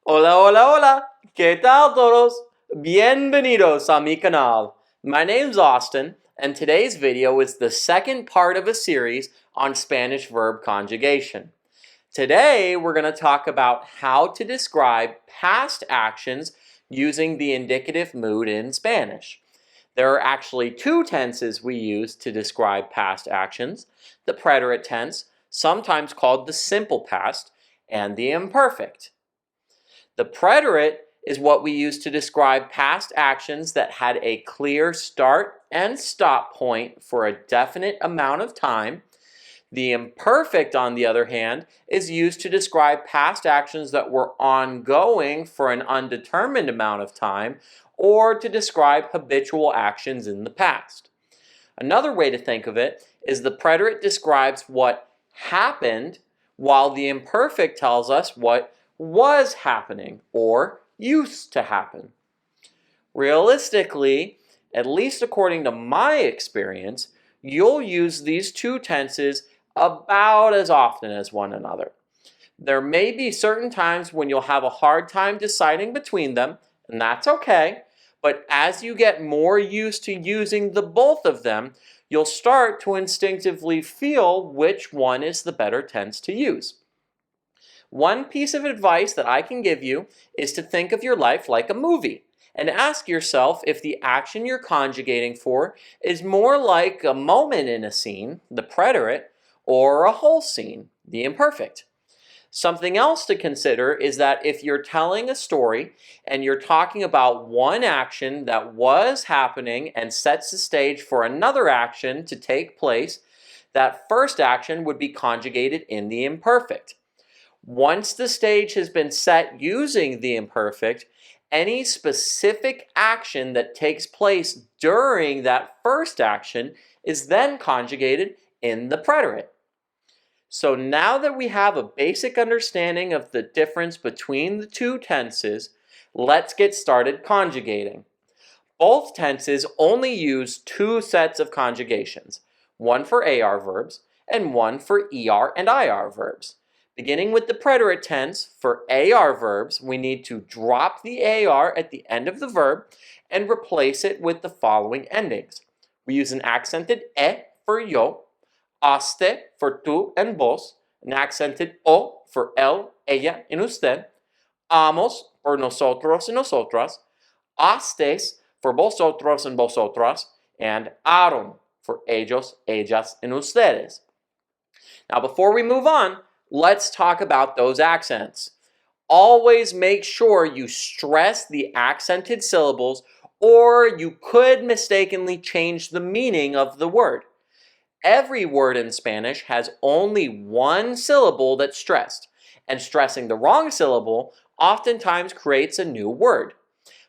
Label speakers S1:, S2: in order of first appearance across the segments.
S1: Hola, hola, hola. ¿Qué tal todos? Bienvenidos a mi canal. My name's Austin, and today's video is the second part of a series on Spanish verb conjugation. Today, we're going to talk about how to describe past actions using the indicative mood in Spanish. There are actually two tenses we use to describe past actions: the preterite tense, sometimes called the simple past, and the imperfect. The preterite is what we use to describe past actions that had a clear start and stop point for a definite amount of time. The imperfect, on the other hand, is used to describe past actions that were ongoing for an undetermined amount of time, or to describe habitual actions in the past. Another way to think of it is the preterite describes what happened, while the imperfect tells us what was happening or used to happen. Realistically, at least according to my experience, you'll use these two tenses about as often as one another. There may be certain times when you'll have a hard time deciding between them, and that's okay, but as you get more used to using the both of them, you'll start to instinctively feel which one is the better tense to use. One piece of advice that I can give you is to think of your life like a movie and ask yourself if the action you're conjugating for is more like a moment in a scene, the preterite, or a whole scene, the imperfect. Something else to consider is that if you're telling a story and you're talking about one action that was happening and sets the stage for another action to take place, that first action would be conjugated in the imperfect. Once the stage has been set using the imperfect, any specific action that takes place during that first action is then conjugated in the preterite. So now that we have a basic understanding of the difference between the two tenses, let's get started conjugating. Both tenses only use two sets of conjugations, one for AR verbs and one for ER and IR verbs. Beginning with the preterite tense, for AR verbs, we need to drop the AR at the end of the verb and replace it with the following endings. We use an accented E for yo, aste for tú and vos, an accented o for él, ella, and usted, amos for nosotros y nosotras, astes for vosotros and vosotras, and aron for ellos, ellas, and ustedes. Now, before we move on, let's talk about those accents. Always make sure you stress the accented syllables, or you could mistakenly change the meaning of the word. Every word in Spanish has only one syllable that's stressed, and stressing the wrong syllable oftentimes creates a new word.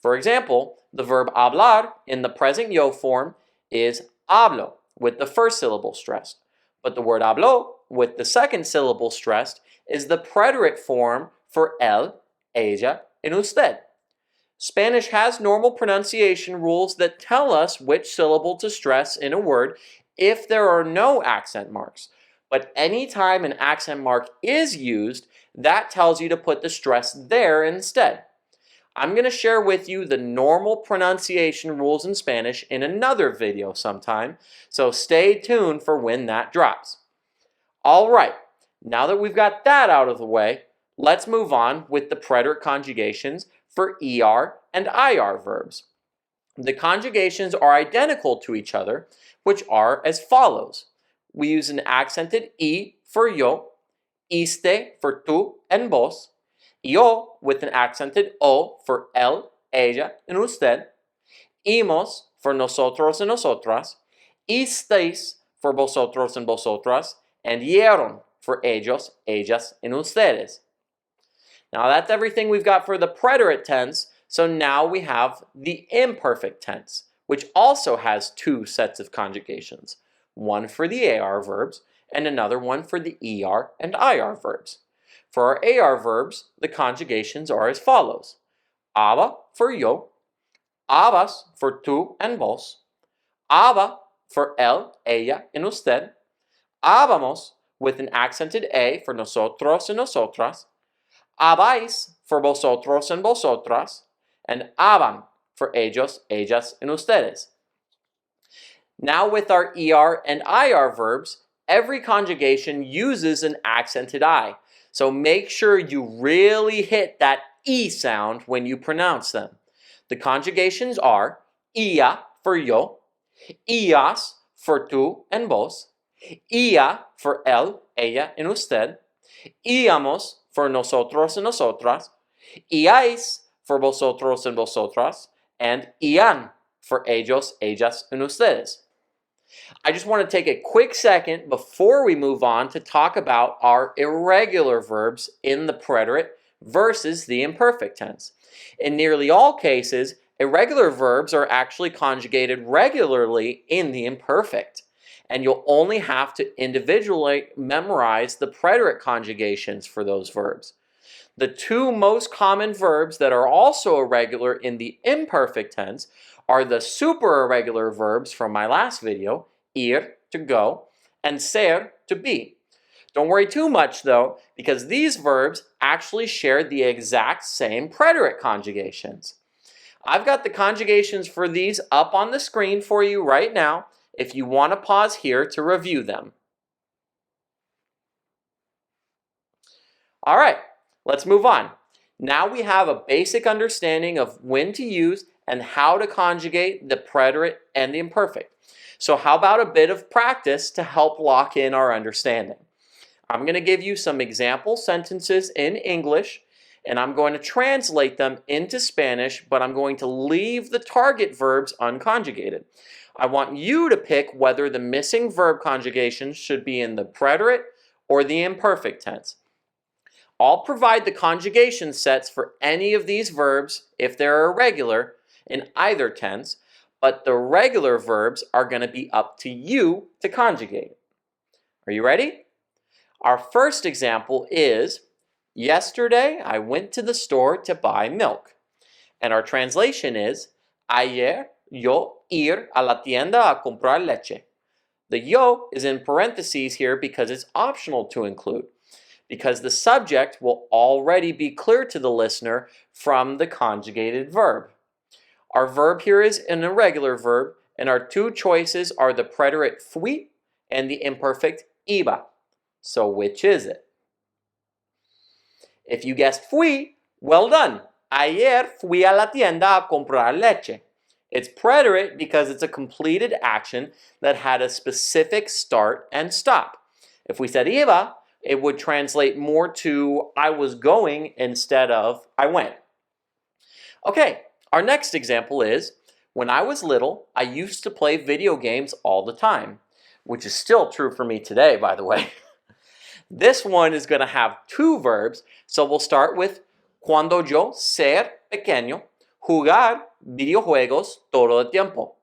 S1: For example, the verb hablar in the present yo form is hablo with the first syllable stressed, but the word habló with the second syllable stressed is the preterite form for él, ella, and usted. Spanish has normal pronunciation rules that tell us which syllable to stress in a word if there are no accent marks. But anytime an accent mark is used, that tells you to put the stress there instead. I'm going to share with you the normal pronunciation rules in Spanish in another video sometime, so stay tuned for when that drops. All right, now that we've got that out of the way, let's move on with the preterite conjugations for ER and IR verbs. The conjugations are identical to each other, which are as follows. We use an accented E for yo, iste for tú and vos, yo with an accented O for él, ella, and usted, imos for nosotros and nosotras, isteis for vosotros and vosotras, and hieron for ellos, ellas, and ustedes. Now that's everything we've got for the preterite tense, so now we have the imperfect tense, which also has two sets of conjugations, one for the AR verbs and another one for the ER and IR verbs. For our AR verbs, the conjugations are as follows. Haba for yo, habas for tú and vos, haba for él, ella, and usted, habamos with an accented A for nosotros and nosotras, habáis for vosotros and vosotras, and haban for ellos, ellas, and ustedes. Now with our ER and IR verbs, every conjugation uses an accented I. So make sure you really hit that E sound when you pronounce them. The conjugations are ia for yo, ias for tú and vos, ia for él, ella, and usted, íamos for nosotros and nosotras, iáis for vosotros and vosotras, and ian for ellos, ellas, and ustedes. I just want to take a quick second before we move on to talk about our irregular verbs in the preterite versus the imperfect tense. In nearly all cases, irregular verbs are actually conjugated regularly in the imperfect, and you'll only have to individually memorize the preterite conjugations for those verbs. The two most common verbs that are also irregular in the imperfect tense are the super irregular verbs from my last video, ir, to go, and ser, to be. Don't worry too much though, because these verbs actually share the exact same preterite conjugations. I've got the conjugations for these up on the screen for you right now if you want to pause here to review them. All right, let's move on. Now we have a basic understanding of when to use and how to conjugate the preterite and the imperfect. So how about a bit of practice to help lock in our understanding? I'm going to give you some example sentences in English, and I'm going to translate them into Spanish, but I'm going to leave the target verbs unconjugated. I want you to pick whether the missing verb conjugations should be in the preterite or the imperfect tense. I'll provide the conjugation sets for any of these verbs if they're irregular in either tense, but the regular verbs are going to be up to you to conjugate. Are you ready? Our first example is, yesterday I went to the store to buy milk. And our translation is, ayer yo ir a la tienda a comprar leche. The yo is in parentheses here because it's optional to include, because the subject will already be clear to the listener from the conjugated verb. Our verb here is an irregular verb, and our two choices are the preterite fui and the imperfect iba. So which is it? If you guessed fui, well done. Ayer fui a la tienda a comprar leche. It's preterite because it's a completed action that had a specific start and stop. If we said iba, it would translate more to I was going instead of I went. Okay, our next example is, when I was little, I used to play video games all the time, which is still true for me today, by the way. This one is going to have two verbs, so we'll start with cuando yo ser pequeño, jugar videojuegos todo el tiempo.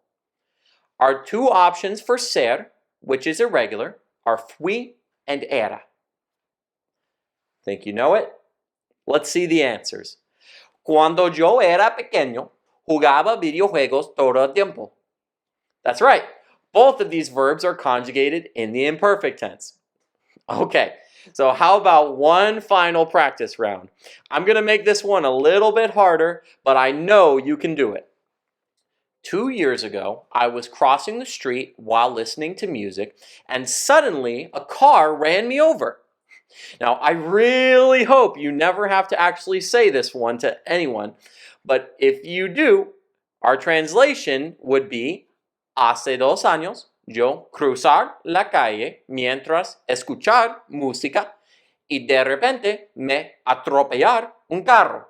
S1: Our two options for ser, which is irregular, are fui and era. Think you know it? Let's see the answers. Cuando yo era pequeño, jugaba videojuegos todo el tiempo. That's right. Both of these verbs are conjugated in the imperfect tense. Okay, so how about one final practice round? I'm going to make this one a little bit harder, but I know you can do it. 2 years ago, I was crossing the street while listening to music, and suddenly a car ran me over. Now, I really hope you never have to actually say this one to anyone, but if you do, our translation would be, hace 2 años, yo cruzar la calle mientras escuchar música y de repente me atropellar un carro.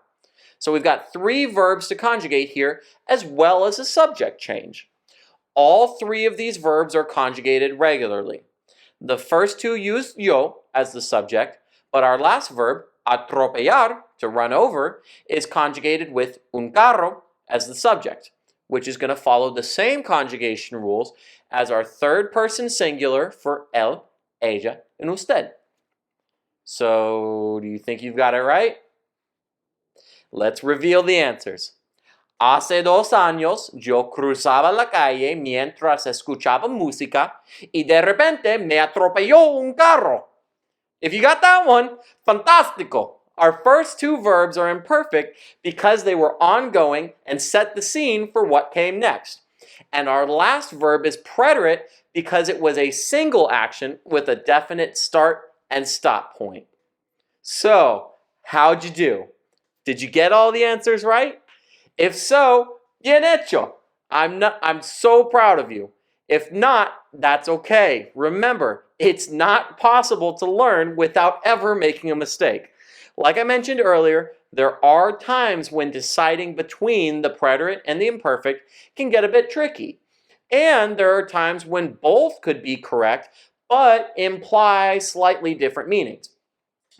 S1: So we've got 3 verbs to conjugate here, as well as a subject change. All 3 of these verbs are conjugated regularly. The first 2 use yo as the subject, but our last verb, atropellar, to run over, is conjugated with un carro as the subject, which is going to follow the same conjugation rules as our third person singular for él, ella, and usted. So, do you think you've got it right? Let's reveal the answers. Hace 2 años yo cruzaba la calle mientras escuchaba música y de repente me atropelló un carro. If you got that one, fantastico. our first two verbs are imperfect because they were ongoing and set the scene for what came next. And our last verb is preterite because it was a single action with a definite start and stop point. So, how'd you do? Did you get all the answers right? If so, bien hecho. I'm so proud of you. If not, that's okay. Remember, it's not possible to learn without ever making a mistake. Like I mentioned earlier, there are times when deciding between the preterite and the imperfect can get a bit tricky. And there are times when both could be correct, but imply slightly different meanings.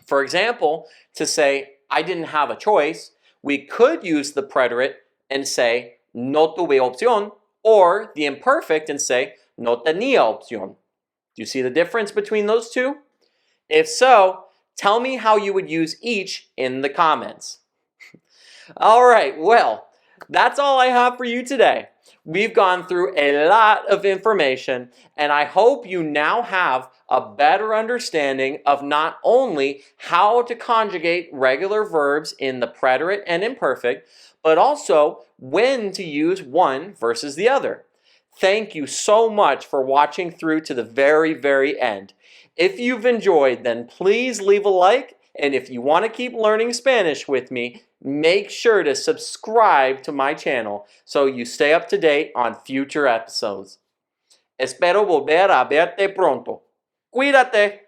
S1: For example, to say, I didn't have a choice, we could use the preterite and say, no tuve opción, or the imperfect and say, no tenía opción. Do you see the difference between those two? If so, tell me how you would use each in the comments. All right, well, that's all I have for you today. We've gone through a lot of information, and I hope you now have a better understanding of not only how to conjugate regular verbs in the preterite and imperfect, but also when to use one versus the other. Thank you so much for watching through to the very end. If you've enjoyed, then please leave a like, and if you want to keep learning Spanish with me, make sure to subscribe to my channel so you stay up to date on future episodes. Espero volver a verte pronto. Cuídate.